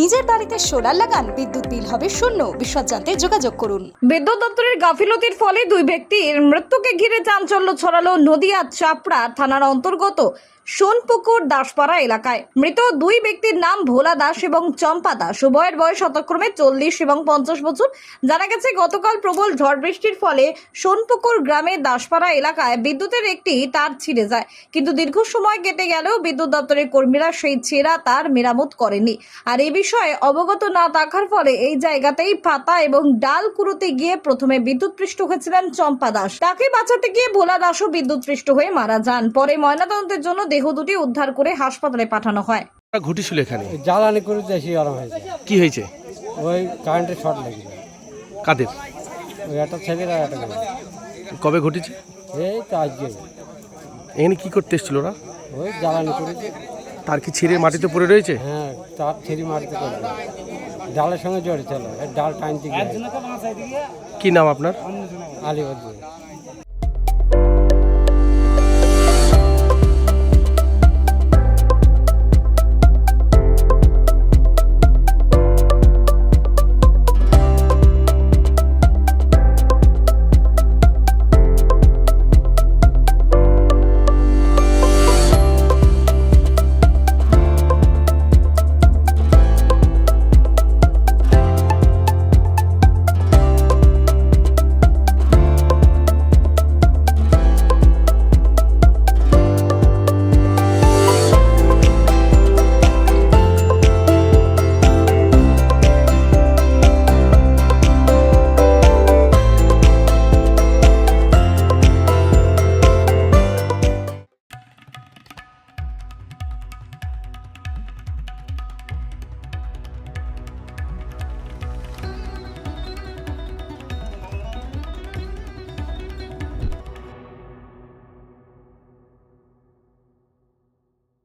নিজের বাড়িতে সোলার লাগান, বিদ্যুৎ বিল হবে শূন্য। বিশদ জানতে যোগাযোগ করুন। বিদ্যুৎ দপ্তরের গাফিলতির ফলে দুই ব্যক্তির মৃত্যুকে ঘিরে চাঞ্চল্য ছড়ালো নদিয়া চাপড়া থানার অন্তর্গত সোনপুকুর দাসপাড়া এলাকায়। মৃত দুই ব্যক্তির নাম ভোলা দাস এবং চম্পা দাস। উভয়ের বয়স যথাক্রমে 40 এবং 50 বছর। জানা গেছে গতকাল প্রবল ঝড় বৃষ্টির ফলে সোনপুকুর গ্রামের দাসপাড়া এলাকায় বিদ্যুতের একটি তার ছিঁড়ে যায়, কিন্তু দীর্ঘ সময় কেটে গেলেও বিদ্যুৎ দপ্তরের কর্মীরা সেই ছেঁড়া তার মেরামত করেনি। আর এই বিষয়ে অবগত না থাকার ফলে এই জায়গাতেই পাতা এবং ডাল কুড়োতে গিয়ে প্রথমে বিদ্যুৎপৃষ্ট হয়েছিলেন চম্পা দাস। তাকে বাঁচাতে গিয়ে ভোলা দাসও বিদ্যুৎপৃষ্ট হয়ে মারা যান। পরে ময়নাতদন্তের জন্য দেহ দুটি উদ্ধার করে হাসপাতালে পাঠানো হয়। ঘটেছিল এখানে জ্বালানি করে বেশি গরম হয়েছে। কি হয়েছে? ওই কারেন্টের শর্ট লেগে কাদের? ওই একটা ছেলের আর একটা মেয়ে। কবে ঘটেছে? এই তো আজকে এখানে কি করতে এসেছিল ওরা? ওই জ্বালানি করেছে। তার কি ছিঁড়ে মাটিতে পড়ে রয়েছে? হ্যাঁ, তার ছেড়ি মারতে করবে ডালের সঙ্গে জড়িয়েছিল, ডাল টানতে গিয়ে। কি নাম আপনার? আলী বলছে।